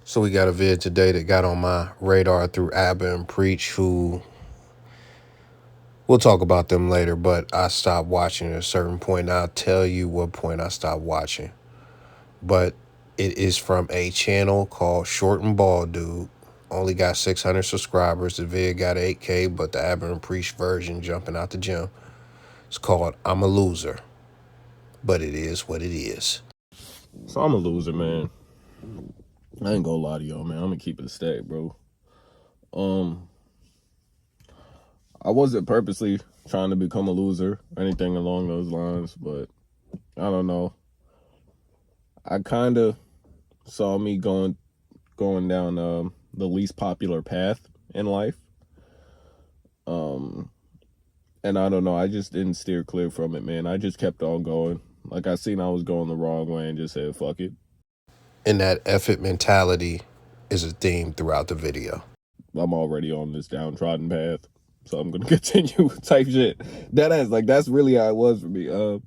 So we got a vid today that got on my radar through Abba and Preach, who we'll talk about them later, but I stopped watching at a certain point. And I'll tell you what point I stopped watching. But it is from a channel called Short and Bald Dude. Only got 600 subscribers. The vid got 8K, but the Abba and Preach version jumping out the gym. It's called I'm a Loser. But it is what it is. So I'm a loser, man. I ain't gonna lie to y'all, man. I'm gonna keep it a stack, bro. I wasn't purposely trying to become a loser or anything along those lines, but I don't know. I kind of saw me going down the least popular path in life. And I don't know. I just didn't steer clear from it, man. I just kept on going. Like, I seen I was going the wrong way and just said, fuck it. And that effort mentality is a theme throughout the video. I'm already on this downtrodden path, so I'm gonna continue type shit. That's really how it was for me. And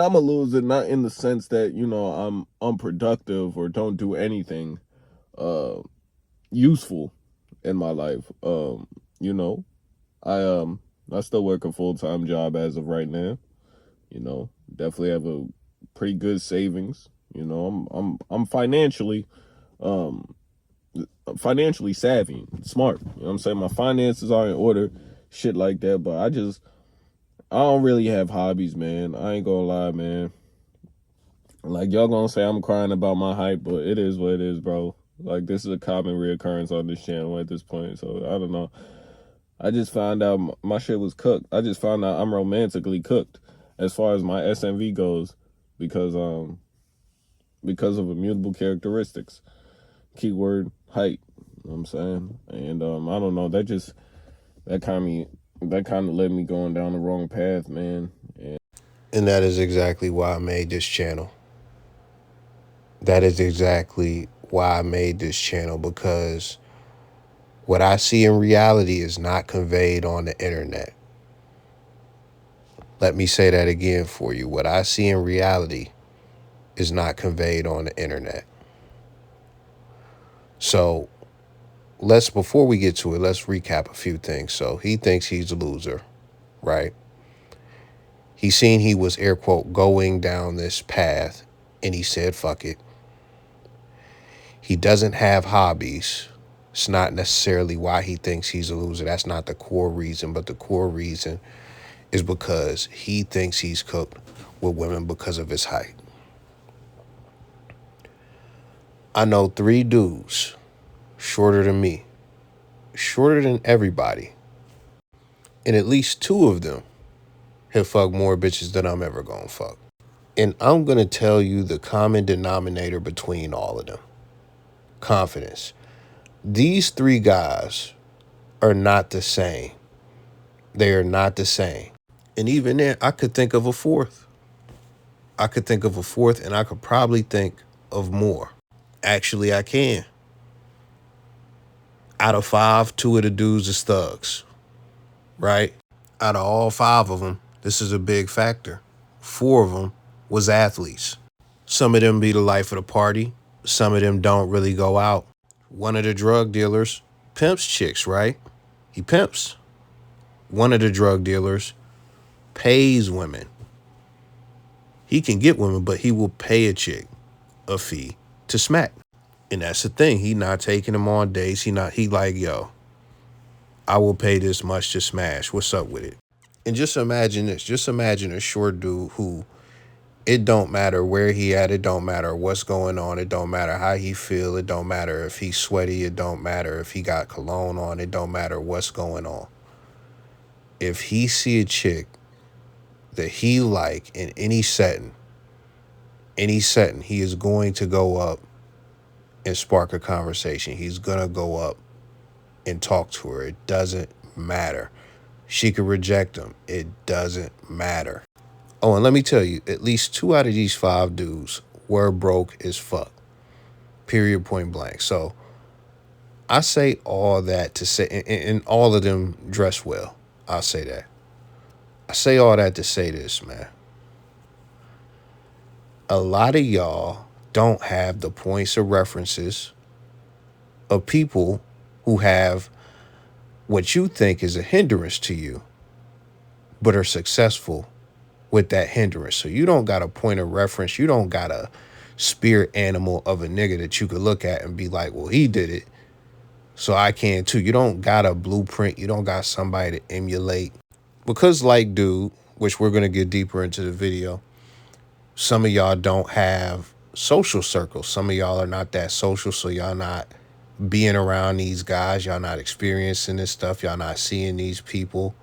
I'm a loser, not in the sense that, I'm unproductive or don't do anything useful in my life. I still work a full-time job as of right now. Definitely have a pretty good savings. I'm financially savvy, smart. You know what I'm saying? My finances are in order, shit like that. But I don't really have hobbies, man. I ain't gonna lie, man. Like, y'all gonna say I'm crying about my height, but it is what it is, bro. Like, this is a common reoccurrence on this channel at this point. So I don't know. I just found out my shit was cooked. I just found out I'm romantically cooked as far as my SMV goes because of immutable characteristics. Keyword height. You know what I'm saying? And I don't know, that kind of led me going down the wrong path, man. And that is exactly why I made this channel. That is exactly why I made this channel, because what I see in reality is not conveyed on the internet. Let me say that again for you. What I see in reality is not conveyed on the internet. So before we get to it, let's recap a few things. So he thinks he's a loser, right? He seen he was, air quote, going down this path, and he said, fuck it. He doesn't have hobbies. It's not necessarily why he thinks he's a loser. That's not the core reason, but the core reason is because he thinks he's cooked with women because of his height. I know 3 dudes shorter than me, shorter than everybody, and at least 2 of them have fucked more bitches than I'm ever gonna fuck. And I'm gonna tell you the common denominator between all of them. Confidence. These 3 guys are not the same. They are not the same. And even then, I could think of a fourth. And I could probably think of more. Actually, I can. Out of 5, 2 of the dudes is thugs, right? Out of all 5 of them, this is a big factor. 4 of them was athletes. Some of them be the life of the party. Some of them don't really go out. One of the drug dealers pimps chicks, right? He pimps. One of the drug dealers pays women. He can get women, but he will pay a chick a fee to smack. And that's the thing. He not taking them on dates. He like, yo, I will pay this much to smash. What's up with it? And just imagine this. Just imagine a short dude who, it don't matter where he at. It don't matter what's going on. It don't matter how he feel. It don't matter if he's sweaty. It don't matter if he got cologne on. It don't matter what's going on. If he see a chick that he like in any setting, he is going to go up and spark a conversation. He's going to go up and talk to her. It doesn't matter. She could reject him. It doesn't matter. Oh, and let me tell you, at least 2 out of these 5 dudes were broke as fuck. Period, point blank. So I say all that to say, and all of them dress well. I'll say that. I say all that to say this, man. A lot of y'all don't have the points of references of people who have what you think is a hindrance to you, but are successful with that hindrance. So you don't got a point of reference. You don't got a spirit animal of a nigga that you could look at and be like, well, he did it, so I can too. You don't got a blueprint. You don't got somebody to emulate. Because like dude, which we're going to get deeper into the video, some of y'all don't have social circles. Some of y'all are not that social, so y'all not being around these guys. Y'all not experiencing this stuff. Y'all not seeing these people.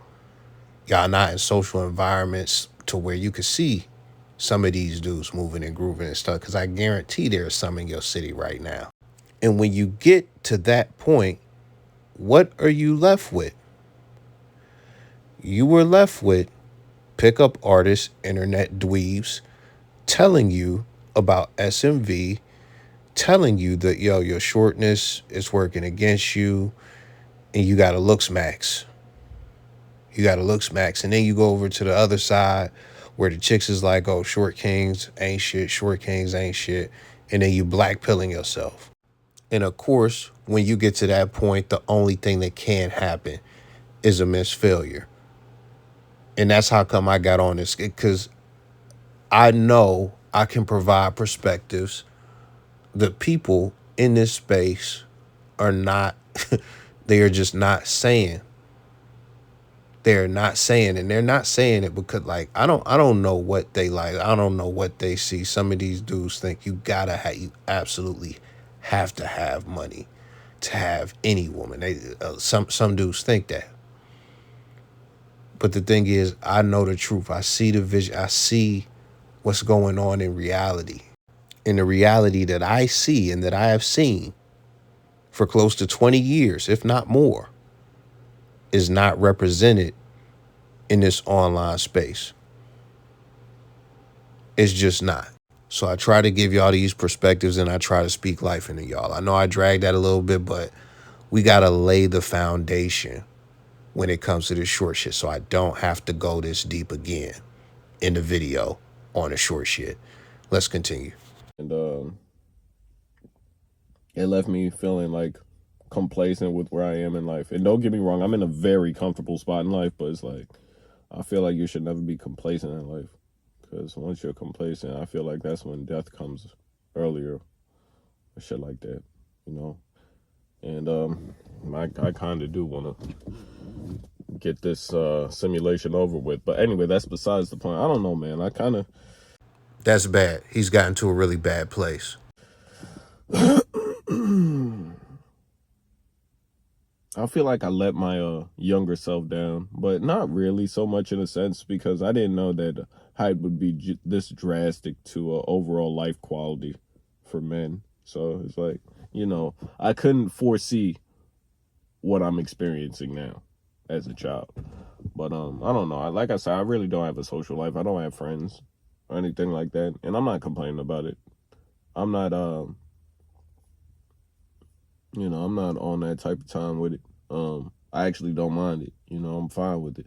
Y'all not in social environments to where you can see some of these dudes moving and grooving and stuff, because I guarantee there's some in your city right now. And when you get to that point, what are you left with? You were left with pickup artists, internet dweebs, telling you about SMV, telling you that, yo, your shortness is working against you and you got to looks max. You got to looks max. And then you go over to the other side where the chicks is like, oh, short kings ain't shit, short kings ain't shit. And then you blackpilling yourself. And of course, when you get to that point, the only thing that can happen is a missed failure. And that's how come I got on this, because I know I can provide perspectives. The people in this space are not, they are just not saying. They're not saying, and they're not saying it because like, I don't know what they like. I don't know what they see. Some of these dudes think you absolutely have to have money to have any woman. Some dudes think that. But the thing is, I know the truth. I see the vision. I see what's going on in reality. In the reality that I see and that I have seen for close to 20 years, if not more, is not represented in this online space. It's just not. So I try to give y'all these perspectives and I try to speak life into y'all. I know I dragged that a little bit, but we got to lay the foundation when it comes to this short shit, so I don't have to go this deep again in the video on the short shit. Let's continue. And it left me feeling like complacent with where I am in life. And don't get me wrong, I'm in a very comfortable spot in life, but it's like, I feel like you should never be complacent in life, because once you're complacent, I feel like that's when death comes earlier, or shit like that, you know. And I kind of do want to get this simulation over with, but anyway, that's besides the point. I don't know, man. That's bad. He's gotten to a really bad place. I feel like I let my younger self down, but not really so much in a sense, because I didn't know that height would be this drastic to overall life quality for men. So it's like, you know, I couldn't foresee what I'm experiencing now as a child. But I don't know. Like I said, I really don't have a social life. I don't have friends or anything like that, and I'm not complaining about it. I'm not I'm not on that type of time with it. I actually don't mind it. You know, I'm fine with it.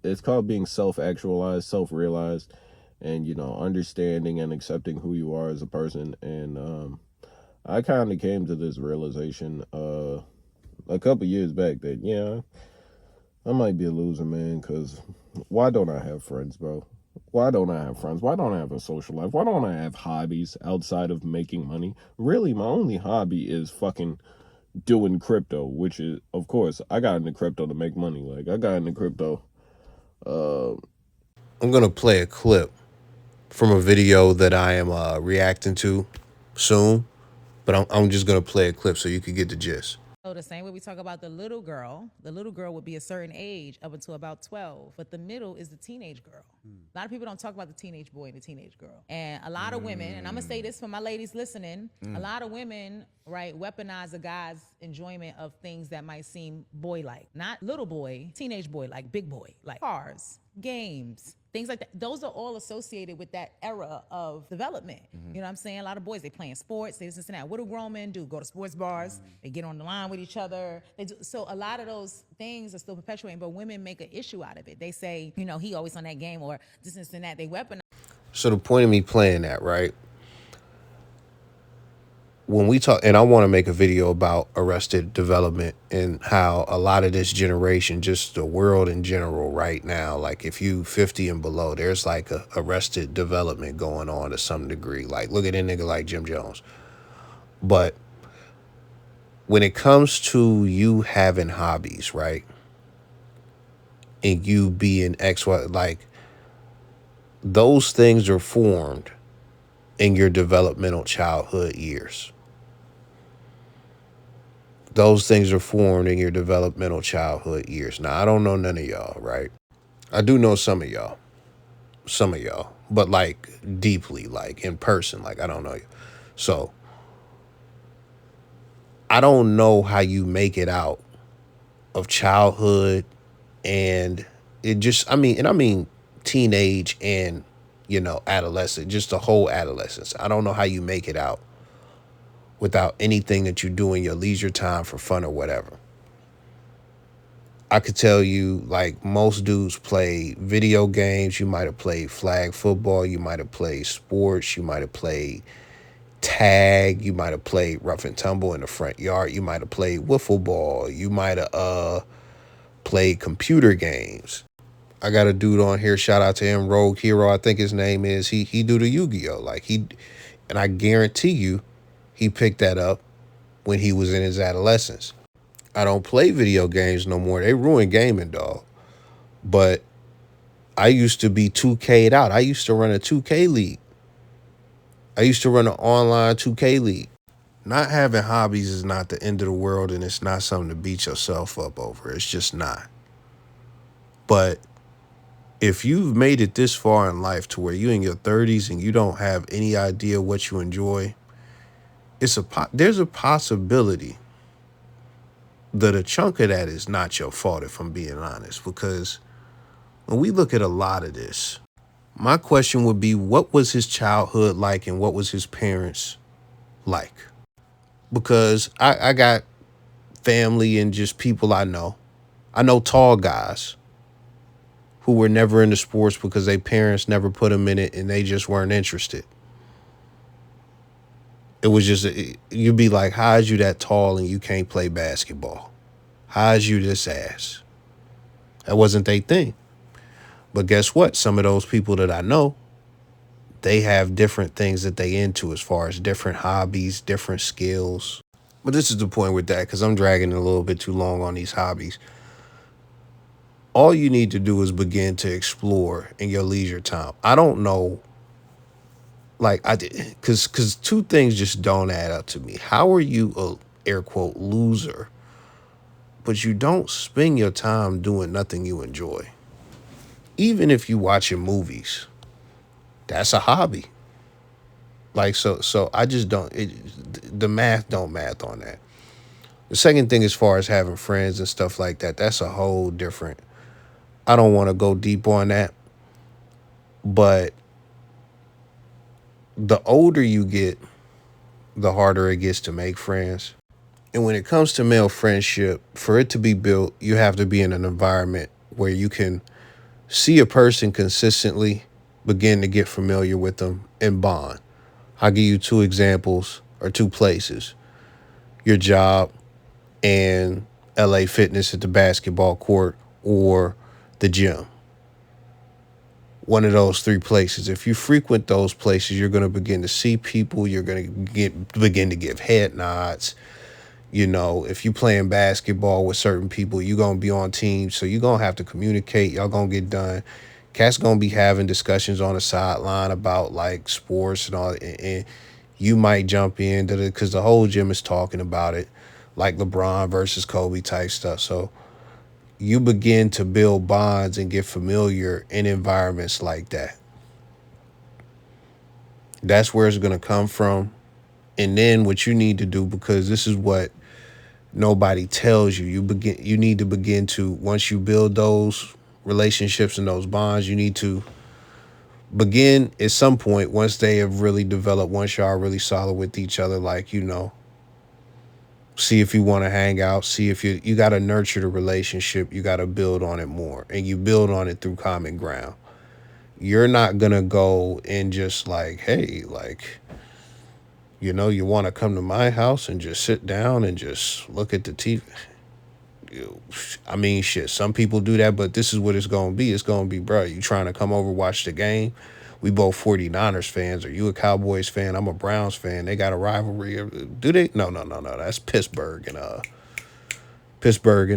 It's called being self-actualized, self-realized, and understanding and accepting who you are as a person. And I kind of came to this realization a couple years back that I might be a loser, man. Because why don't I have friends, bro? Why don't I have friends? Why don't I have a social life? Why don't I have hobbies outside of making money? Really, my only hobby is fucking doing crypto, which is, of course, I got into crypto to make money. Like, I got into crypto. I'm going to play a clip from a video that I am reacting to soon, but I'm just going to play a clip so you can get the gist. So the same way we talk about the little girl would be a certain age up until about 12, but the middle is the teenage girl. A lot of people don't talk about the teenage boy and the teenage girl. And a lot of women, and I'm gonna say this for my ladies listening, a lot of women, right, weaponize a guy's enjoyment of things that might seem boy-like. Not little boy, teenage boy, like big boy, like cars, games, things like that. Those are all associated with that era of development. You know what I'm saying? A lot of boys, they playing sports, they this and that. What do grown men do? Go to sports bars, they get on the line with each other. So a lot of those things are still perpetuating, but women make an issue out of it. They say, he always on that game, or this and that. They weaponize. So the point of me playing that, right? When we talk, and I want to make a video about arrested development and how a lot of this generation, just the world in general right now, like if you 50 and below, there's like a arrested development going on to some degree. Like look at a nigga like Jim Jones. But when it comes to you having hobbies, right? And you being X, Y, like those things are formed in your developmental childhood years. Those things are formed in your developmental childhood years. Now, I don't know none of y'all, right? I do know some of y'all, but like deeply, like in person, like I don't know you. So I don't know how you make it out of childhood and it just, I mean teenage and, adolescent, just the whole adolescence. I don't know how you make it out without anything that you do in your leisure time for fun or whatever. I could tell you, like, most dudes play video games. You might have played flag football. You might have played sports. You might have played tag. You might have played rough and tumble in the front yard. You might have played wiffle ball. You might have played computer games. I got a dude on here. Shout out to him, Rogue Hero. I think his name is. He do the Yu-Gi-Oh. And I guarantee you, he picked that up when he was in his adolescence. I don't play video games no more. They ruin gaming, dog. But I used to be 2K'd out. I used to run a 2K league. I used to run an online 2K league. Not having hobbies is not the end of the world, and it's not something to beat yourself up over. It's just not. But if you've made it this far in life to where you're in your 30s and you don't have any idea what you enjoy, there's a possibility that a chunk of that is not your fault, if I'm being honest, because when we look at a lot of this, my question would be, what was his childhood like and what was his parents like? Because I got family and just people I know. I know tall guys who were never into sports because their parents never put them in it and they just weren't interested. It was just, you'd be like, how is you that tall and you can't play basketball? How is you this ass? That wasn't their thing. But guess what? Some of those people that I know, they have different things that they into as far as different hobbies, different skills. But this is the point with that, because I'm dragging it a little bit too long on these hobbies. All you need to do is begin to explore in your leisure time. I don't know, like I did, because two things just don't add up to me. How are you a air quote loser, but you don't spend your time doing nothing you enjoy? Even if you watching movies, that's a hobby. Like so I just don't. The math don't math on that. The second thing, as far as having friends and stuff like that, that's a whole different. I don't want to go deep on that, but the older you get, the harder it gets to make friends. And when it comes to male friendship, for it to be built, you have to be in an environment where you can see a person consistently, begin to get familiar with them, and bond. I'll give you two examples or two places: your job and LA Fitness at the basketball court or the gym. One of those three places. If you frequent those places, you're going to begin to see people. You're going to begin to give head nods. If you playing basketball with certain people, you're going to be on teams. So you're going to have to communicate. Y'all going to get done. Cat's going to be having discussions on the sideline about like sports and all. And you might jump in because the whole gym is talking about it, like LeBron versus Kobe type stuff. So you begin to build bonds and get familiar in environments like that. That's where it's going to come from. And then what you need to do, because this is what nobody tells you, you need to begin to, once you build those relationships and those bonds, you need to begin at some point, once they have really developed, once y'all are really solid with each other, like, see if you want to hang out, see if you got to nurture the relationship, you got to build on it more, and you build on it through common ground. You're not gonna go and just like, hey, like, you want to come to my house and just sit down and just look at the TV. I mean, shit, some people do that, but this is what it's going to be. It's going to be, bro, you trying to come over, watch the game? We both 49ers fans. Are you a Cowboys fan? I'm a Browns fan. They got a rivalry. Do they? No, no, no, no. That's Pittsburgh and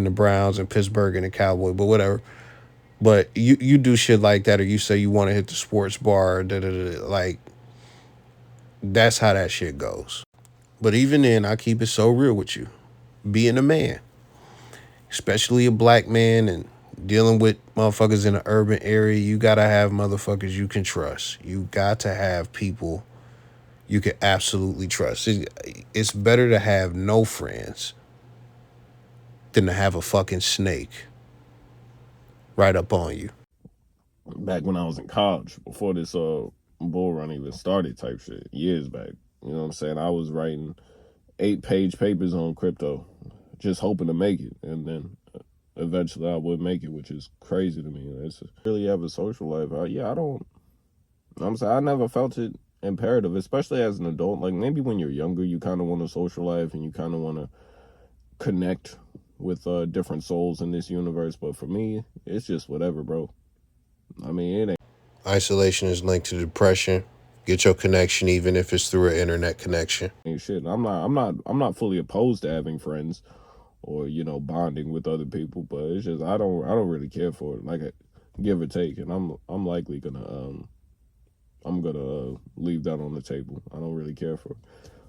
the Browns and Pittsburgh and the Cowboys, but whatever. But you do shit like that, or you say you want to hit the sports bar, like, that's how that shit goes. But even then, I keep it so real with you. Being a man, especially a black man, and dealing with motherfuckers in an urban area, you gotta have motherfuckers you can trust. You got to have people you can absolutely trust. It's better to have no friends than to have a fucking snake right up on you. Back when I was in college, before this bull run even started type shit, years back. You know what I'm saying? I was writing 8-page papers on crypto, just hoping to make it. And then eventually I would make it, which is crazy to me. It's really have a social life. I don't, I'm saying I never felt it imperative, especially as an adult. Like maybe when you're younger, you kind of want a social life and you kind of want to connect with different souls in this universe. But for me, it's just whatever, bro. I mean, it ain't. Isolation is linked to depression. Get your connection, even if it's through an internet connection. Ain't shit. I'm not fully opposed to having friends or bonding with other people, but it's just I don't really care for it. Like give or take, and I'm likely gonna leave that on the table. I don't really care for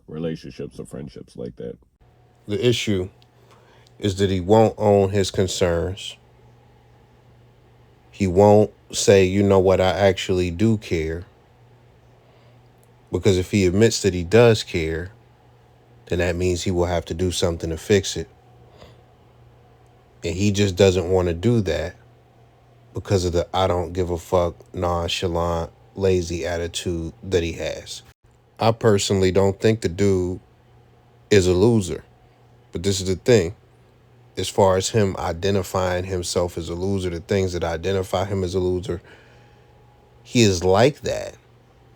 relationships or friendships like that. The issue is that he won't own his concerns. He won't say, you know what, I actually do care. Because if he admits that he does care, then that means he will have to do something to fix it. And he just doesn't want to do that because of the I don't give a fuck, nonchalant, lazy attitude that he has. I personally don't think the dude is a loser. But this is the thing. As far as him identifying himself as a loser, the things that identify him as a loser, he is like that.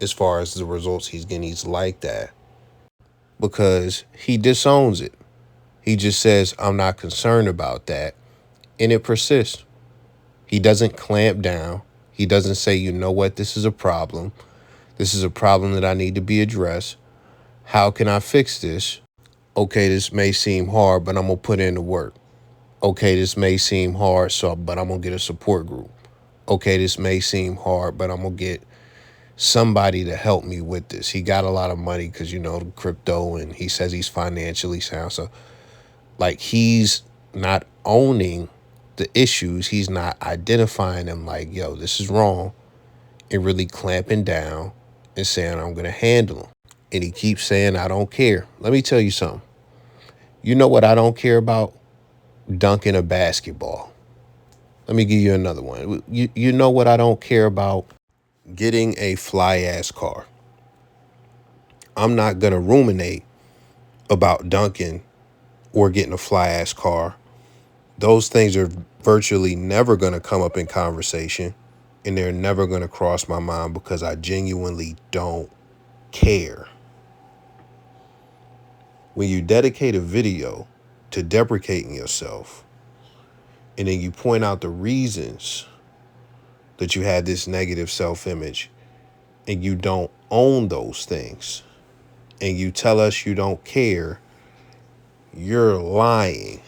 As far as the results he's getting, he's like that. Because he disowns it. He just says, I'm not concerned about that. And it persists. He doesn't clamp down. He doesn't say, you know what, this is a problem. This is a problem that I need to be addressed. How can I fix this? Okay, this may seem hard, but I'm going to put in the work. Okay, this may seem hard, but I'm going to get a support group. Okay, this may seem hard, but I'm going to get somebody to help me with this. He got a lot of money because, crypto, and he says he's financially sound. So, like, he's not owning the issues. He's not identifying them like, yo, this is wrong, and really clamping down and saying, I'm going to handle them. And he keeps saying, I don't care. Let me tell you something. You know what I don't care about? Dunking a basketball. Let me give you another one. You know what I don't care about? Getting a fly-ass car. I'm not going to ruminate about dunking or getting a fly-ass car. Those things are virtually never going to come up in conversation, and they're never going to cross my mind because I genuinely don't care. When you dedicate a video to deprecating yourself, and then you point out the reasons that you had this negative self-image, and you don't own those things, and you tell us you don't care, you're lying.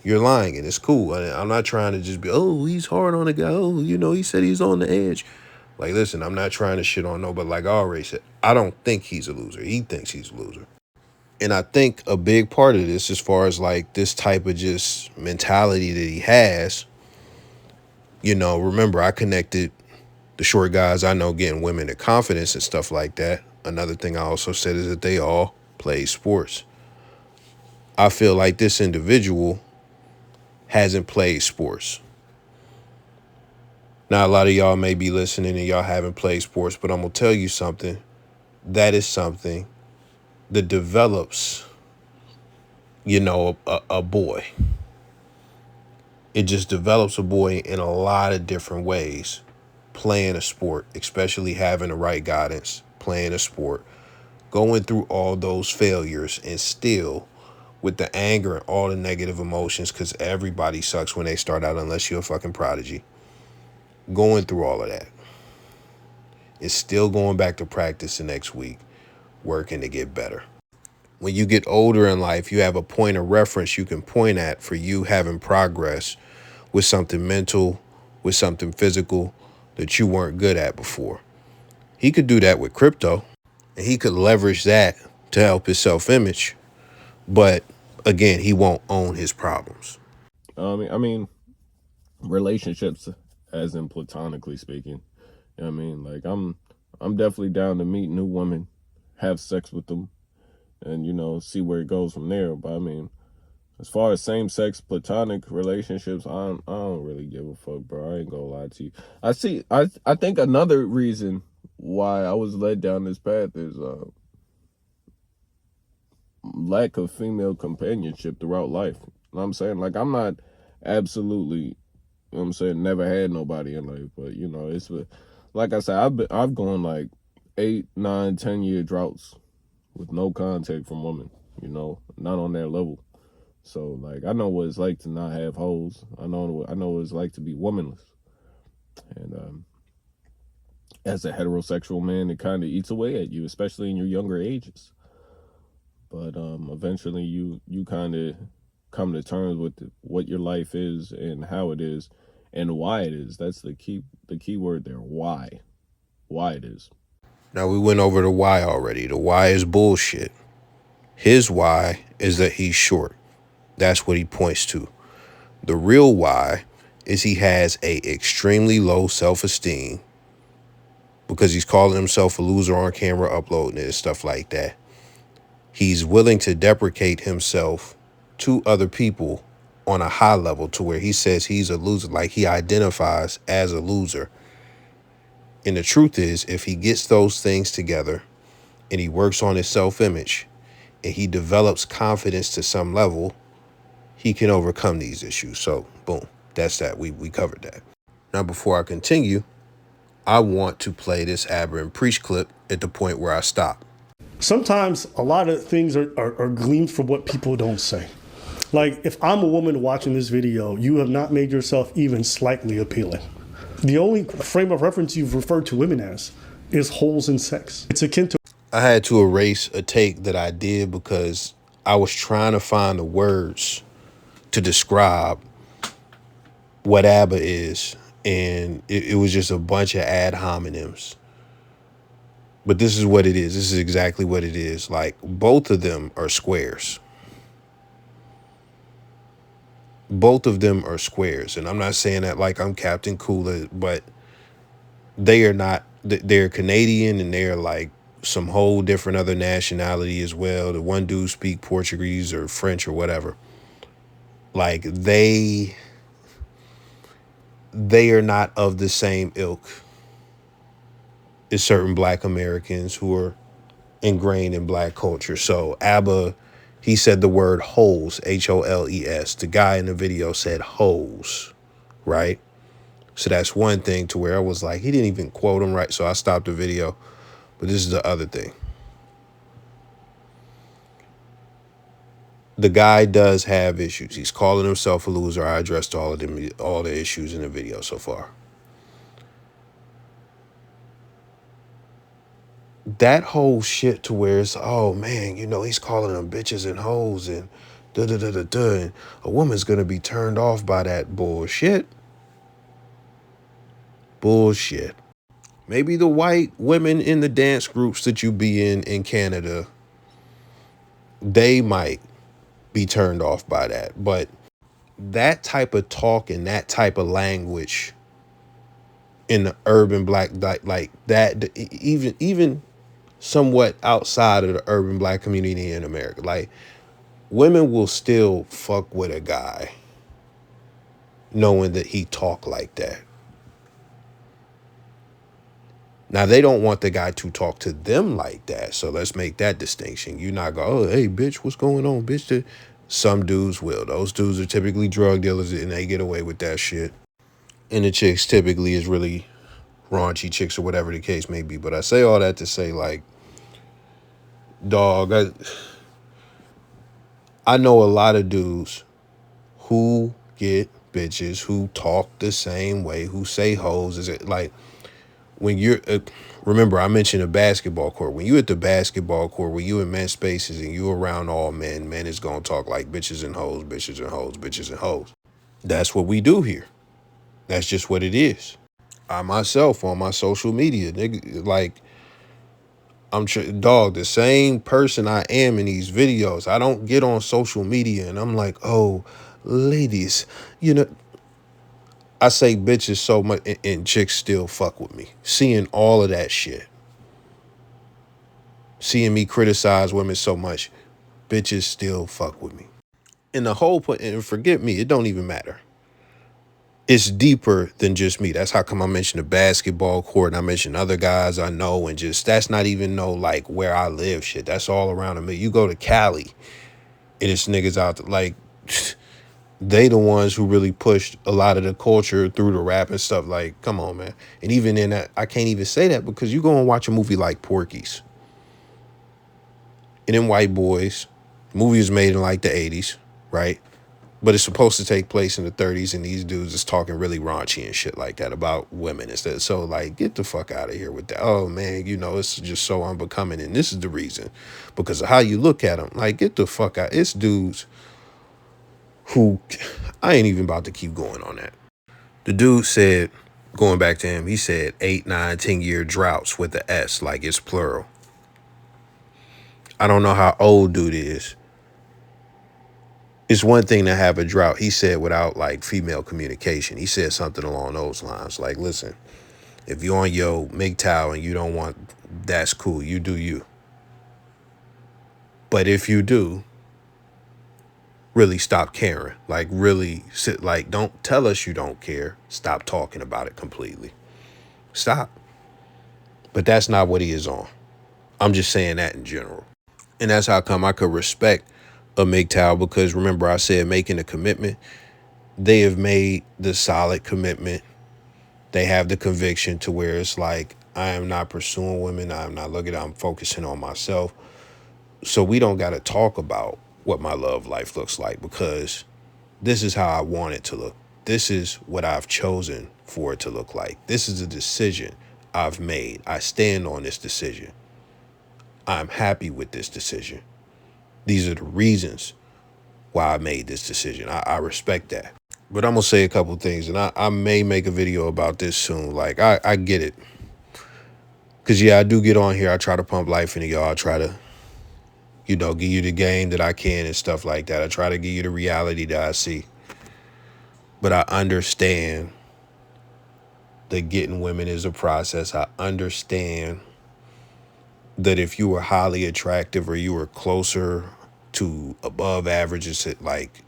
You're lying, and it's cool. I'm not trying to just be, oh, he's hard on the guy. Oh, he said he's on the edge. Like, listen, I'm not trying to shit on nobody. Like I already said, I don't think he's a loser. He thinks he's a loser. And I think a big part of this, as far as like this type of just mentality that he has, remember, I connected the short guys I know getting women to confidence and stuff like that. Another thing I also said is that they all play sports. I feel like this individual hasn't played sports. Now, a lot of y'all may be listening and y'all haven't played sports, but I'm going to tell you something. That is something that develops, a boy. It just develops a boy in a lot of different ways. playing a sport, especially having the right guidance, playing a sport, going through all those failures, and still with the anger and all the negative emotions, because everybody sucks when they start out unless you're a fucking prodigy. Going through all of that. It's still going back to practice the next week, working to get better. When you get older in life, you have a point of reference you can point at for you having progress with something mental, with something physical that you weren't good at before. He could do that with crypto, and he could leverage that to help his self-image. But again, he won't own his problems. I mean, relationships, as in platonically speaking. I mean, like I'm definitely down to meet new women, have sex with them, and see where it goes from there. But I mean, as far as same sex platonic relationships, I don't really give a fuck, bro. I ain't gonna lie to you. I think another reason why I was led down this path is lack of female companionship throughout life. You know what I'm saying? Like, I'm not absolutely, you know what I'm saying, never had nobody in life, but it's like I said, I've gone like 8, 9, 10 year droughts with no contact from women, not on that level. So like, I know what it's like to not have hoes. I know what it's like to be womanless. And as a heterosexual man, it kind of eats away at you, especially in your younger ages. But eventually you kind of come to terms with what your life is and how it is and why it is. That's the key word there. Why it is. Now, we went over the why already. The why is bullshit. His why is that he's short. That's what he points to. The real why is he has a extremely low self-esteem because he's calling himself a loser on camera, uploading it and stuff like that. He's willing to deprecate himself to other people on a high level to where he says he's a loser, like he identifies as a loser. And the truth is, if he gets those things together and he works on his self-image and he develops confidence to some level, he can overcome these issues. So, boom, that's that. We covered that. Now, before I continue, I want to play this Aberrant Preach clip at the point where I stop. Sometimes a lot of things are gleaned from what people don't say. Like, if I'm a woman watching this video, you have not made yourself even slightly appealing. The only frame of reference you've referred to women as is holes in sex. It's akin to... I had to erase a take that I did because I was trying to find the words to describe what ABBA is, and it was just a bunch of ad hominems. But this is what it is. This is exactly what it is. Like, both of them are squares. Both of them are squares. And I'm not saying that like I'm Captain Cooler, but they are not. They're Canadian, and they're like some whole different other nationality as well. The one dude speak Portuguese or French or whatever. Like, they are not of the same ilk as certain Black Americans who are ingrained in Black culture. So ABBA, he said the word holes, Holes. The guy in the video said hoes, right? So that's one thing to where I was like, he didn't even quote him right. So I stopped the video. But this is the other thing. The guy does have issues. He's calling himself a loser. I addressed all of them, all the issues in the video so far. That whole shit to where it's, oh man, he's calling them bitches and hoes and da-da-da-da-da, and a woman's gonna be turned off by that bullshit. Bullshit. Maybe the white women in the dance groups that you be in Canada, they might be turned off by that. But that type of talk and that type of language in the urban Black, like that, even somewhat outside of the urban Black community in America, like, women will still fuck with a guy knowing that he talk like that. Now, they don't want the guy to talk to them like that. So let's make that distinction. You're not going, oh, hey, bitch, what's going on, bitch? Some dudes will. Those dudes are typically drug dealers, and they get away with that shit. And the chicks typically is really raunchy chicks or whatever the case may be. But I say all that to say, like, dog, I know a lot of dudes who get bitches who talk the same way, who say hoes. Is it like when you're remember I mentioned a basketball court. When you at the basketball court, when you in men's spaces and you around all men, men is gonna talk like bitches and hoes, bitches and hoes, bitches and hoes. That's what we do here. That's just what it is. I myself on my social media, nigga, like dog, the same person I am in these videos. I don't get on social media and I'm like, oh, ladies, you know, I say bitches so much and chicks still fuck with me. Seeing all of that shit. Seeing me criticize women so much, bitches still fuck with me. And the whole point, and forget me, it don't even matter. It's deeper than just me. That's how come I mentioned the basketball court and I mentioned other guys I know, and just that's not even no like where I live shit. That's all around me. You go to Cali and it's niggas out there, like they the ones who really pushed a lot of the culture through the rap and stuff. Like, come on, man. And even in that, I can't even say that because you go and watch a movie like Porky's. And them white boys, the movie was made in like the 80s, right? But it's supposed to take place in the 30s, and these dudes is talking really raunchy and shit like that about women instead. So, like, get the fuck out of here with that. Oh, man, you know, it's just so unbecoming. And this is the reason. Because of how you look at them. Like, get the fuck out. It's dudes who, I ain't even about to keep going on that. The dude said, going back to him, he said 8, 9, 10-year droughts with the S, like it's plural. I don't know how old dude is. It's one thing to have a drought. He said without like female communication. He said something along those lines. Like, listen, if you're on your MGTOW and you don't want, that's cool. You do you. But if you do, really stop caring. Like, really sit, like, don't tell us you don't care. Stop talking about it completely. Stop. But that's not what he is on. I'm just saying that in general. And that's how come I could respect a MGTOW, because remember I said making a commitment. They have made the solid commitment. They have the conviction to where it's like, I am not pursuing women. I'm not looking, I'm focusing on myself. So we don't got to talk about what my love life looks like, because this is how I want it to look. This is what I've chosen for it to look like. This is a decision I've made. I stand on this decision. I'm happy with this decision. These are the reasons why I made this decision. I respect that. But I'm going to say a couple things, and I may make a video about this soon. Like, I get it. Because, yeah, I do get on here. I try to pump life into y'all. I try to, you know, give you the game that I can and stuff like that. I try to give you the reality that I see. But I understand that getting women is a process. I understand that if you were highly attractive or you were closer to above average, it's like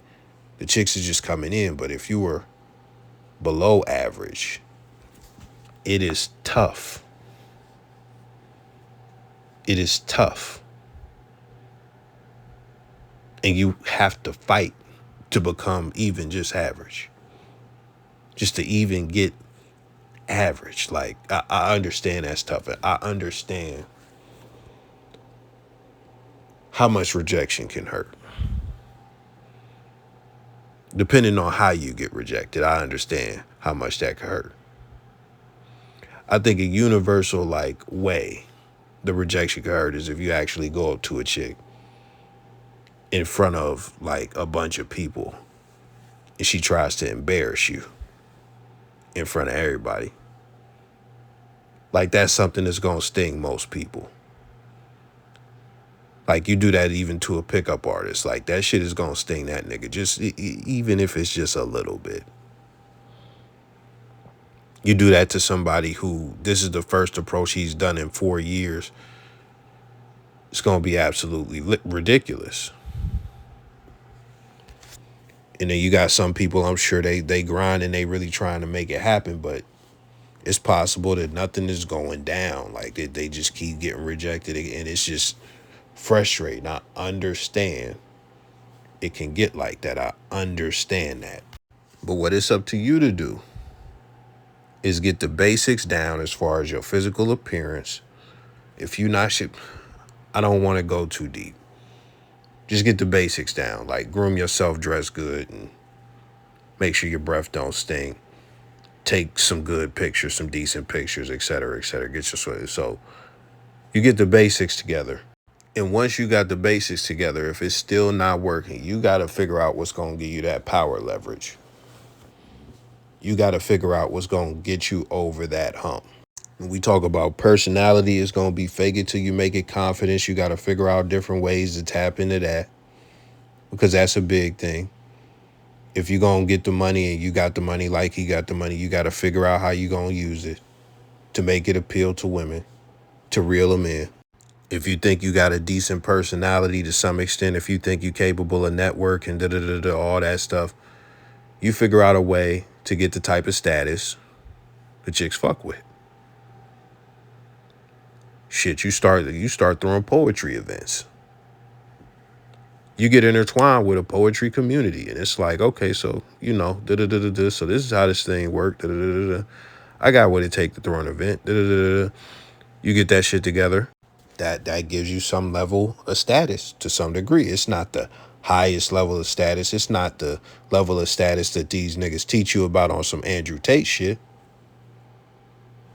the chicks is just coming in. But if you were below average, it is tough. It is tough. And you have to fight to become even just average. Just to even get average. Like, I understand that's tough. I understand how much rejection can hurt. Depending on how you get rejected, I understand how much that can hurt. I think a universal, like, way the rejection can hurt is if you actually go up to a chick in front of, like, a bunch of people and she tries to embarrass you in front of everybody. Like, that's something that's going to sting most people. Like, you do that even to a pickup artist. Like, that shit is going to sting that nigga, just even if it's just a little bit. You do that to somebody who this is the first approach he's done in 4 years. It's going to be absolutely ridiculous. And then you got some people, I'm sure they grind and they really trying to make it happen, but it's possible that nothing is going down. Like, they just keep getting rejected, and it's just frustrating. I understand it can get like that. I understand that. But what it's up to you to do is get the basics down as far as your physical appearance. If you not shit, I don't want to go too deep. Just get the basics down, like groom yourself, dress good, and make sure your breath don't stink. Take some good pictures, some decent pictures, et cetera, et cetera. Get your sweat. So you get the basics together. And once you got the basics together, if it's still not working, you got to figure out what's going to give you that power leverage. You got to figure out what's going to get you over that hump. When we talk about personality, it's going to be fake it till you make it confidence. You got to figure out different ways to tap into that, because that's a big thing. If you're going to get the money and you got the money like he got the money, you got to figure out how you're going to use it to make it appeal to women, to reel them in. If you think you got a decent personality to some extent, if you think you're capable of networking, all that stuff, you figure out a way to get the type of status the chicks fuck with. Shit, you start throwing poetry events. You get intertwined with a poetry community, and it's like, okay, so so this is how this thing worked. I got what it take to throw an event. You get that shit together. That gives you some level of status to some degree. It's not the highest level of status. It's not the level of status that these niggas teach you about on some Andrew Tate shit.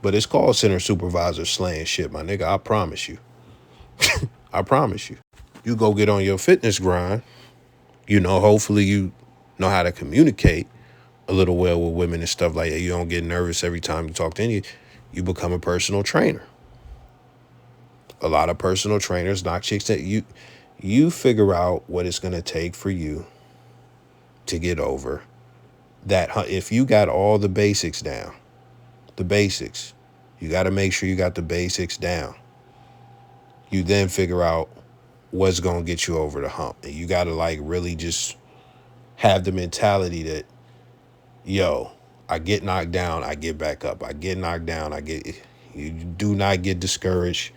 But it's call center supervisor slaying shit, my nigga. I promise you. I promise you. You go get on your fitness grind. Hopefully you know how to communicate a little well with women and stuff like that. You don't get nervous every time you talk to any. You become a personal trainer. A lot of personal trainers knock chicks that you figure out what it's going to take for you to get over that. If you got all the basics down, you got to make sure you got the basics down. You then figure out what's going to get you over the hump. And you got to really just have the mentality that, yo, I get knocked down, I get back up. I get knocked down, you do not get discouraged.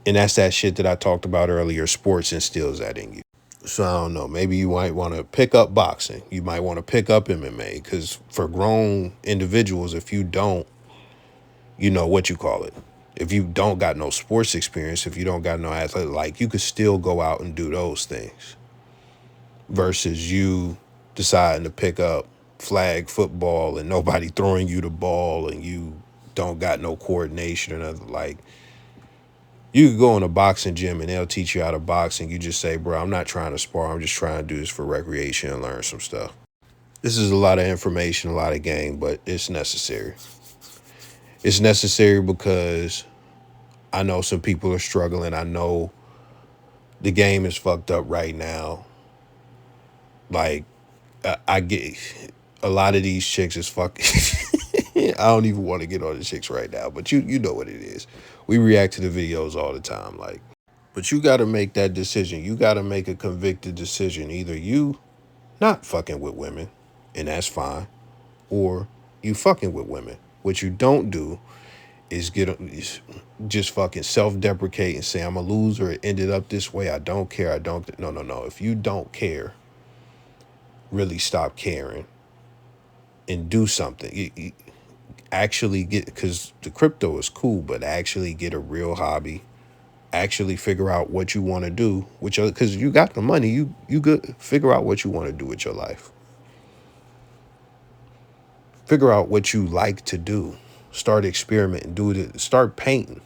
And that's that shit that I talked about earlier. Sports instills that in you. So I don't know. Maybe you might want to pick up boxing. You might want to pick up MMA, because for grown individuals, if you don't, if you don't got no sports experience, if you don't got no athlete, you could still go out and do those things. Versus you deciding to pick up flag football and nobody throwing you the ball and you don't got no coordination or nothing. You could go in a boxing gym and they'll teach you how to box, and you just say, bro, I'm not trying to spar. I'm just trying to do this for recreation and learn some stuff. This is a lot of information, a lot of game, but it's necessary. It's necessary because I know some people are struggling. I know the game is fucked up right now. I get a lot of these chicks is fucking. I don't even want to get on the chicks right now, but you know what it is. We react to the videos all the time, but you got to make that decision. You got to make a convicted decision. Either you not fucking with women, and that's fine, or you fucking with women. What you don't do is just fucking self-deprecate and say, I'm a loser. It ended up this way. I don't care. No. If you don't care, really stop caring and do something. You actually get, because the crypto is cool, but actually get a real hobby. Actually figure out what you want to do with your, because you got the money, you good. Figure out what you want to do with your life. Figure out what you like to do. Start experimenting. Start painting.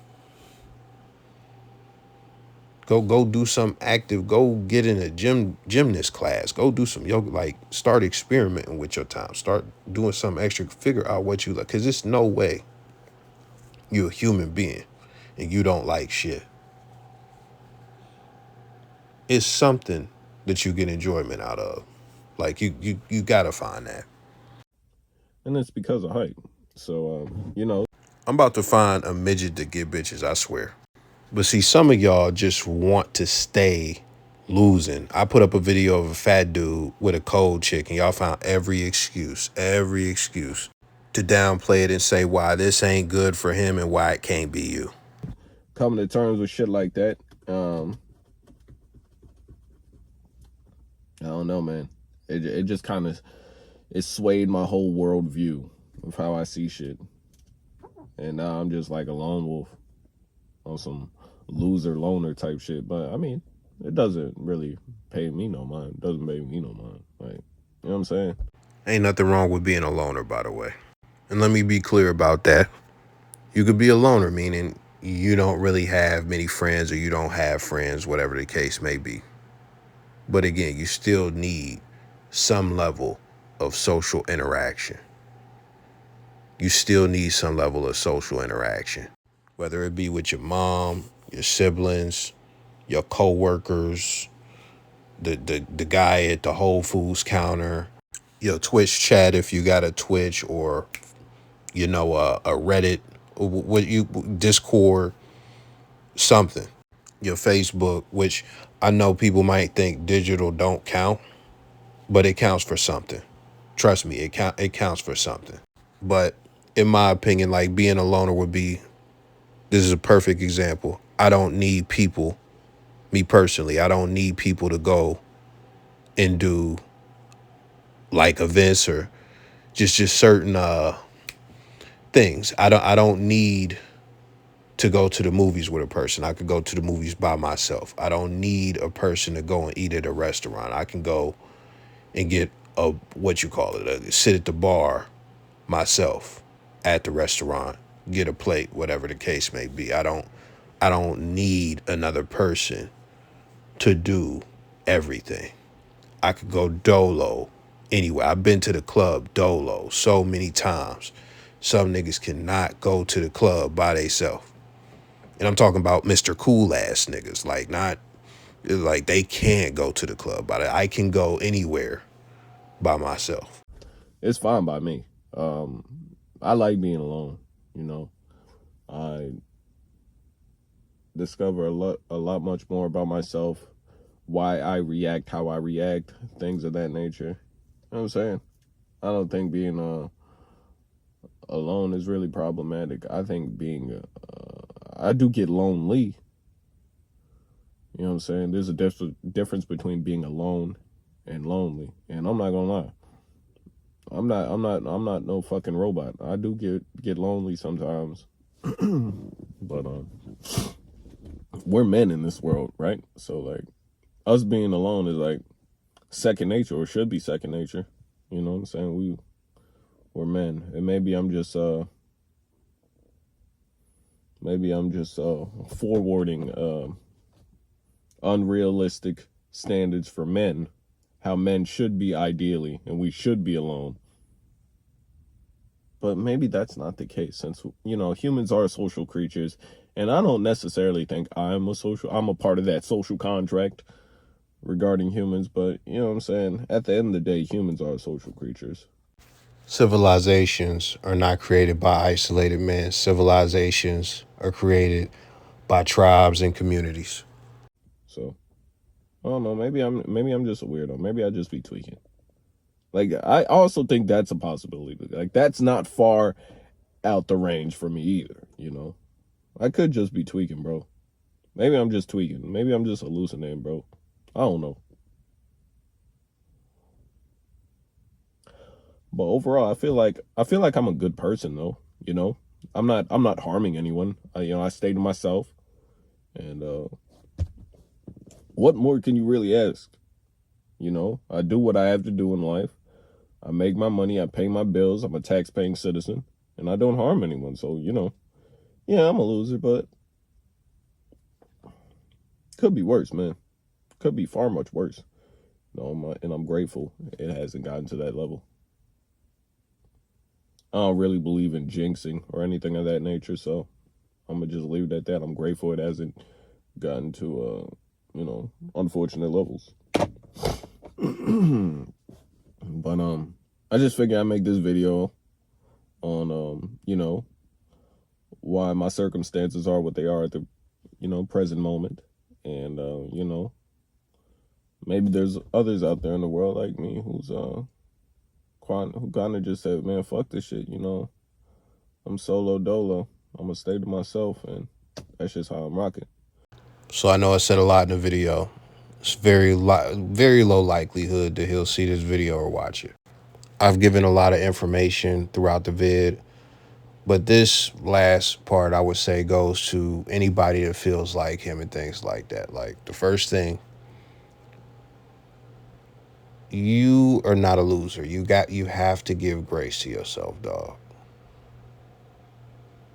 Go do some active. Go get in a gymnast class. Go do some yoga. Start experimenting with your time. Start doing something extra. Figure out what you like. Because there's no way you're a human being and you don't like shit. It's something that you get enjoyment out of. You gotta find that. And it's because of height. So, I'm about to find a midget to get bitches, I swear. But see, some of y'all just want to stay losing. I put up a video of a fat dude with a cold chick, and y'all found every excuse to downplay it and say why this ain't good for him and why it can't be you. coming to terms with shit like that, I don't know, man. It just kind of, it swayed my whole worldview of how I see shit. and now I'm just like a lone wolf on some loser loner type shit. But I mean, it doesn't really pay me no mind. It doesn't pay me no mind. Like, you know what I'm saying? Ain't nothing wrong with being a loner, by the way. And let me be clear about that. You could be a loner, meaning you don't really have many friends or you don't have friends, whatever the case may be. But again, you still need some level of social interaction. You still need some level of social interaction, whether it be with your mom, your siblings, your coworkers, the guy at the Whole Foods counter, your Twitch chat if you got a Twitch, or a Reddit, what you Discord, something. Your Facebook, which I know people might think digital don't count, but it counts for something. Trust me, it counts for something. But in my opinion, like being a loner would be, this is a perfect example. I don't need people, me personally, I don't need people to go and do like events or just certain things. I don't need to go to the movies with a person. I could go to the movies by myself. I don't need a person to go and eat at a restaurant. I can go and get a sit at the bar myself at the restaurant, get a plate, whatever the case may be. I don't need another person to do everything. I could go dolo anywhere. I've been to the club dolo so many times. Some niggas cannot go to the club by themselves. And I'm talking about Mr. Cool ass niggas. Like, not like they can't go to the club, but I can go anywhere by myself. It's fine by me. I like being alone. You know, I discover a lot much more about myself, why I react, how I react, things of that nature. You know what I'm saying? I don't think being alone is really problematic. I think I do get lonely. You know what I'm saying? There's a difference between being alone and lonely. And I'm not gonna lie. I'm not no fucking robot. I do get lonely sometimes. But we're men in this world, right? So like us being alone is like second nature, or should be second nature. You know what I'm saying? We're men. And maybe I'm just forwarding unrealistic standards for men, how men should be ideally, and we should be alone. But maybe that's not the case, since humans are social creatures, and I don't necessarily think I'm a part of that social contract regarding humans, but you know what I'm saying? At the end of the day, humans are social creatures. Civilizations are not created by isolated men. Civilizations are created by tribes and communities. So I don't know, maybe I'm just a weirdo. Maybe I just be tweaking. Like, I also think that's a possibility. Like, that's not far out the range for me either. I could just be tweaking, bro. Maybe I'm just tweaking. Maybe I'm just hallucinating, bro. I don't know. But overall, I feel like I'm a good person though, I'm not harming anyone. I stay to myself, and what more can you really ask? I do what I have to do in life. I make my money, I pay my bills, I'm a tax-paying citizen, and I don't harm anyone. So, yeah, I'm a loser, but could be worse, man. Could be far much worse. And I'm grateful it hasn't gotten to that level. I don't really believe in jinxing or anything of that nature, so I'm gonna just leave it at that. I'm grateful it hasn't gotten to unfortunate levels. But I just figured I'd make this video on why my circumstances are what they are at the present moment, and maybe there's others out there in the world like me who kind of just said, man, fuck this shit. I'm solo dolo. I'm gonna stay to myself, and that's just how I'm rocking. So I know I said a lot in the video. It's very low likelihood that he'll see this video or watch it. I've given a lot of information throughout the vid But this last part, I would say, goes to anybody that feels like him and things like that. Like, the first thing, you are not a loser. You have to give grace to yourself, dog.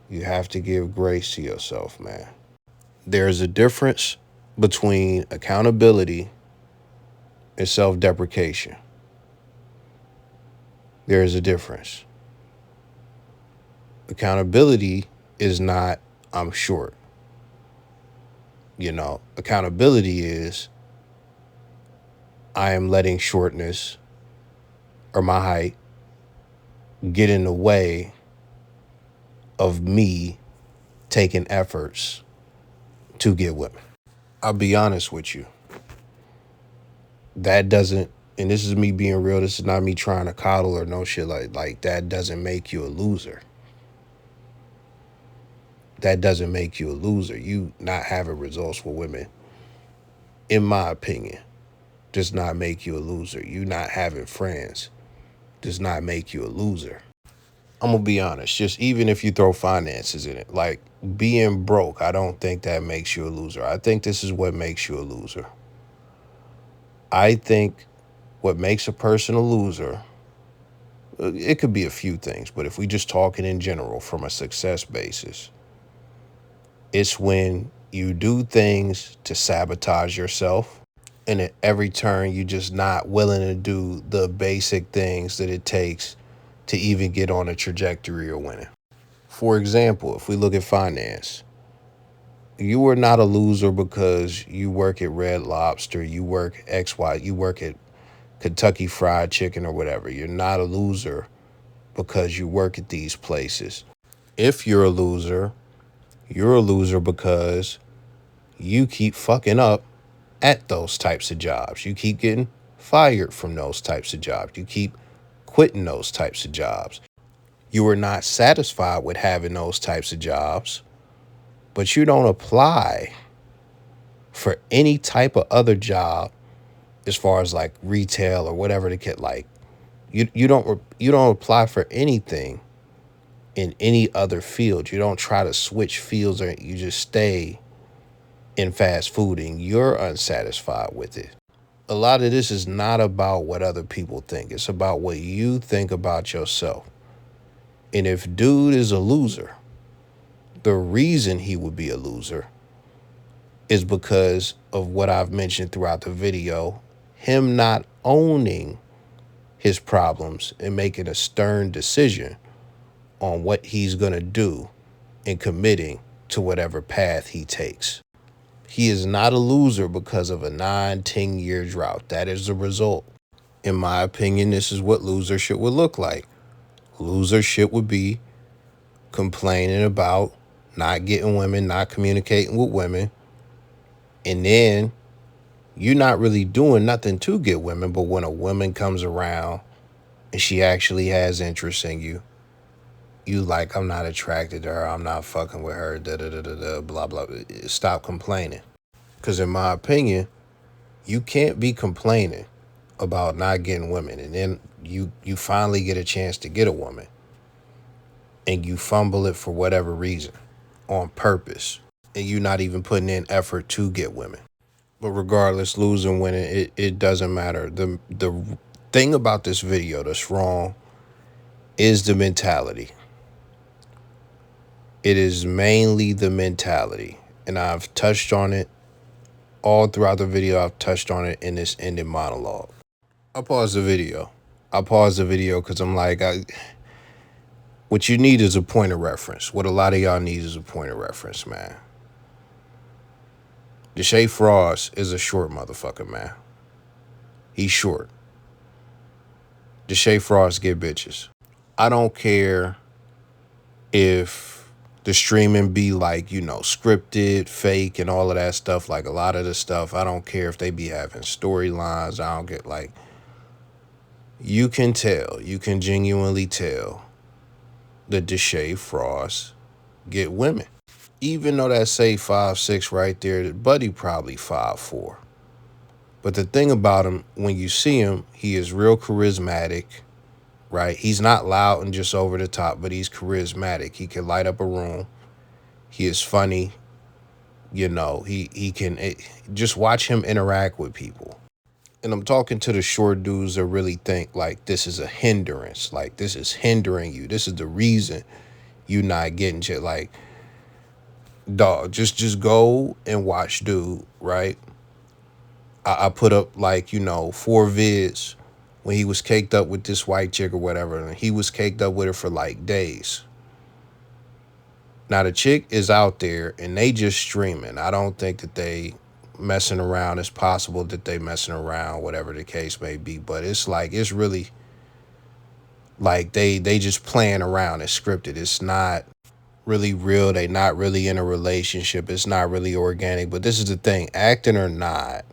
You have to give grace to yourself, man. There's a difference between accountability and self-deprecation. There is a difference. Accountability is not, I'm short. Accountability is, I am letting shortness or my height get in the way of me taking efforts to get women. I'll be honest with you. That doesn't, and this is me being real, this is not me trying to coddle or no shit like that doesn't make you a loser. That doesn't make you a loser. You not having results with women, in my opinion, does not make you a loser. You not having friends does not make you a loser. I'm gonna be honest, just even if you throw finances in it, like being broke, I don't think that makes you a loser. I think this is what makes you a loser. I think what makes a person a loser, it could be a few things, but if we just talking in general from a success basis, it's when you do things to sabotage yourself, and at every turn you just not willing to do the basic things that it takes to even get on a trajectory of winning. For example, if we look at finance, you are not a loser because you work at Red Lobster, you work XY, you work at Kentucky Fried Chicken or whatever. You're not a loser because you work at these places. If you're a loser because you keep fucking up at those types of jobs. You keep getting fired from those types of jobs. You keep quitting those types of jobs. You are not satisfied with having those types of jobs, but you don't apply for any type of other job as far as like retail or whatever to get like you don't apply for anything in any other field. You don't try to switch fields, or you just stay in fast fooding. You're unsatisfied with it. A lot of this is not about what other people think. It's about what you think about yourself. And if dude is a loser, the reason he would be a loser is because of what I've mentioned throughout the video, him not owning his problems and making a stern decision on what he's going to do and committing to whatever path he takes. He is not a loser because of a 9-10 year drought. That is the result. In my opinion, this is what losership would look like. Losership would be complaining about not getting women, not communicating with women, and then you're not really doing nothing to get women, but when a woman comes around and she actually has interest in you, you like, I'm not attracted to her, I'm not fucking with her, da da da da da, blah blah. Stop complaining. Because in my opinion, you can't be complaining about not getting women, and then you finally get a chance to get a woman, and you fumble it for whatever reason, on purpose, and you're not even putting in effort to get women. But regardless, losing, winning, it doesn't matter. The thing about this video that's wrong is the mentality. It is mainly the mentality. And I've touched on it all throughout the video. I've touched on it in this ending monologue. I'll pause the video. Because I'm like, what you need is a point of reference. What a lot of y'all need is a point of reference, man. Deshae Frost is a short motherfucker, man. He's short. Deshae Frost get bitches. I don't care if the streaming be like, scripted, fake, and all of that stuff. Like a lot of the stuff, I don't care if they be having storylines. I don't get like, you can genuinely tell that Deshae Frost get women. Even though that say 5'6" right there, Buddy probably 5'4". But the thing about him, when you see him, he is real charismatic. right? He's not loud and just over the top, but he's charismatic. He can light up a room. He is funny. He can just watch him interact with people. And I'm talking to the short dudes that really think like this is a hindrance, like this is hindering you. This is the reason you not getting shit. Like, dog, just go and watch dude, right? I put up like, 4 vids when he was caked up with this white chick or whatever, and he was caked up with her for like days. Now the chick is out there and they just streaming. I don't think that they messing around. It's possible that they messing around, whatever the case may be. But it's like, it's really like they just playing around. It's scripted. It's not really real. They not really in a relationship. It's not really organic. But this is the thing, acting or not,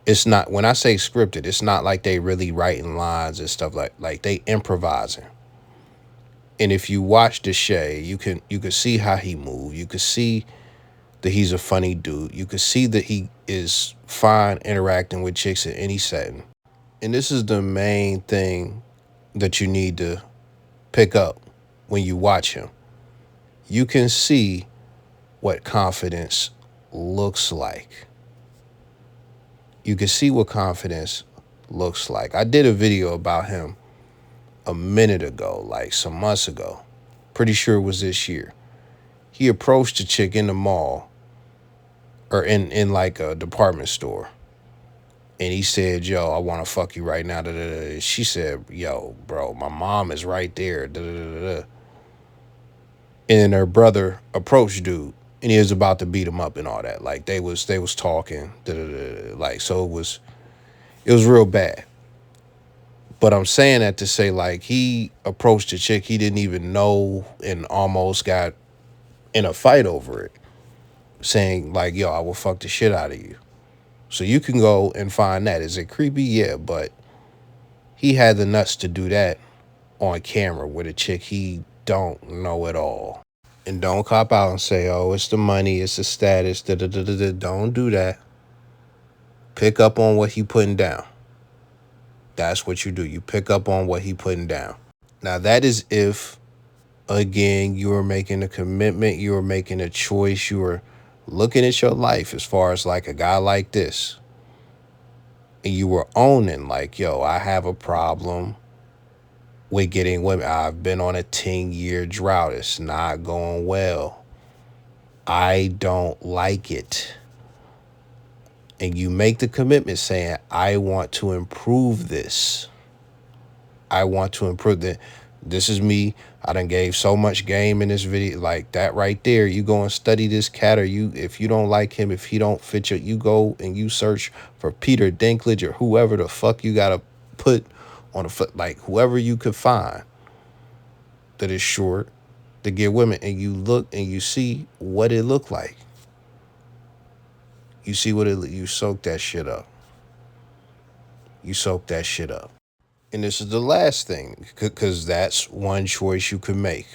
it's not, when I say scripted, it's not like they really writing lines and stuff like they improvising. And if you watch the Shay, you can see how he move. You can see that he's a funny dude. You can see that he is fine interacting with chicks in any setting. And this is the main thing that you need to pick up when you watch him. You can see what confidence looks like. You can see what confidence looks like. I did a video about him a minute ago, like some months ago. Pretty sure it was this year. He approached a chick in the mall or in like a department store. And he said, yo, I want to fuck you right now. Da, da, da. She said, yo, bro, my mom is right there. Da, da, da, da. And then her brother approached dude and he was about to beat him up and all that. Like they was talking. Da, da, da, da. Like, so it was real bad. But I'm saying that to say, like, he approached a chick he didn't even know and almost got in a fight over it, saying, like, yo, I will fuck the shit out of you. So you can go and find that. Is it creepy? Yeah, but he had the nuts to do that on camera with a chick he don't know at all. And don't cop out and say, oh, it's the money, it's the status, da-da-da-da-da. Don't do that. Pick up on what he putting down. That's what you do. You pick up on what he putting down. Now, that is if, again, you are making a commitment, you are making a choice, you are looking at your life as far as like a guy like this. And you were owning like, yo, I have a problem with getting women. I've been on a 10-year drought. It's not going well. I don't like it. And you make the commitment saying, I want to improve this. I want to improve that. This is me. I done gave so much game in this video. Like that right there. You go and study this cat, or if you don't like him, if he don't fit you, you go and you search for Peter Dinklage or whoever the fuck you gotta put on the foot, like whoever you could find that is short to get women, and you look and you see what it looked like. You see you soak that shit up. You soak that shit up. And this is the last thing, because that's one choice you can make.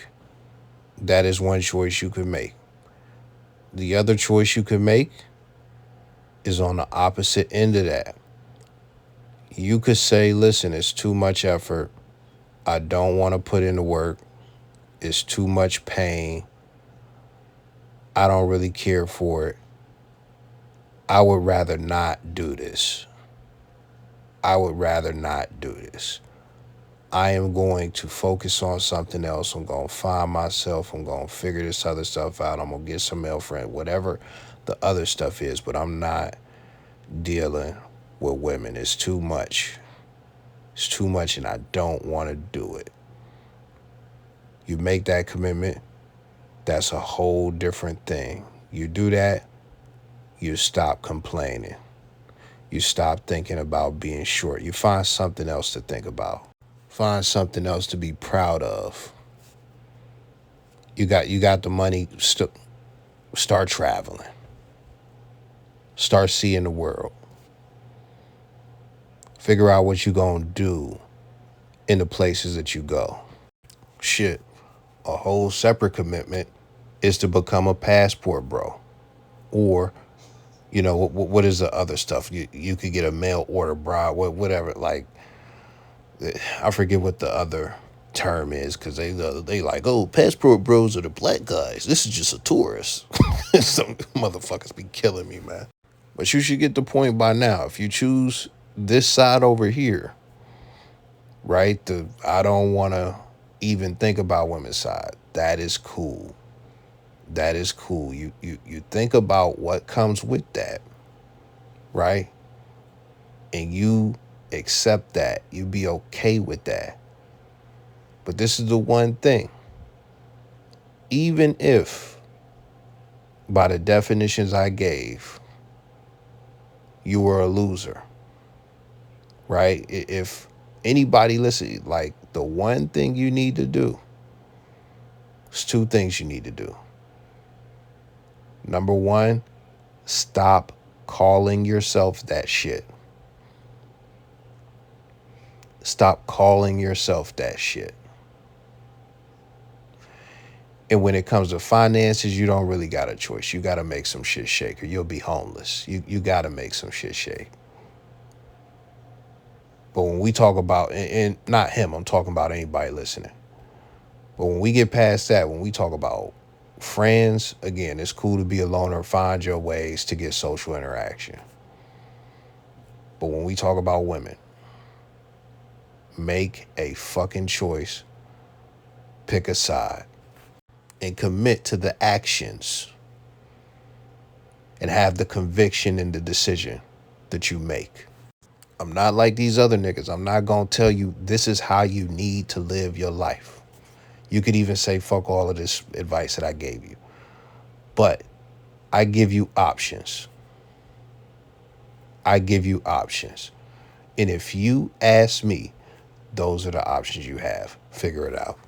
That is one choice you can make. The other choice you can make is on the opposite end of that. You could say, listen, it's too much effort. I don't want to put in the work. It's too much pain. I don't really care for it. I would rather not do this. I would rather not do this. I am going to focus on something else. I'm going to find myself. I'm going to figure this other stuff out. I'm going to get some male friend, whatever the other stuff is, but I'm not dealing with women. It's too much. It's too much, and I don't want to do it. You make that commitment, that's a whole different thing. You do that, you stop complaining. You stop thinking about being short. You find something else to think about. Find something else to be proud of. You got the money, start traveling. Start seeing the world. Figure out what you're going to do in the places that you go. Shit, a whole separate commitment is to become a passport bro. Or, what is the other stuff? You could get a mail order bride, whatever. Like, I forget what the other term is, because they like, oh, passport bros are the black guys. This is just a tourist. Some motherfuckers be killing me, man. But you should get the point by now. If you choose this side over here, right? I don't want to even think about women's side. That is cool. That is cool. You think about what comes with that, right? And you accept that. You be okay with that. But this is the one thing. Even if, by the definitions I gave, you were a loser, right? If anybody listen, like, the one thing you need to do, it's two things you need to do. Number one, stop calling yourself that shit. Stop calling yourself that shit. And when it comes to finances, you don't really got a choice. You got to make some shit shake or you'll be homeless. You got to make some shit shake. But when we talk about, and not him, I'm talking about anybody listening. But when we get past that, when we talk about friends, again, it's cool to be a loner, find your ways to get social interaction. But when we talk about women, make a fucking choice, pick a side, and commit to the actions and have the conviction in the decision that you make. I'm not like these other niggas. I'm not going to tell you this is how you need to live your life. You could even say fuck all of this advice that I gave you. But I give you options. I give you options. And if you ask me, those are the options you have. Figure it out.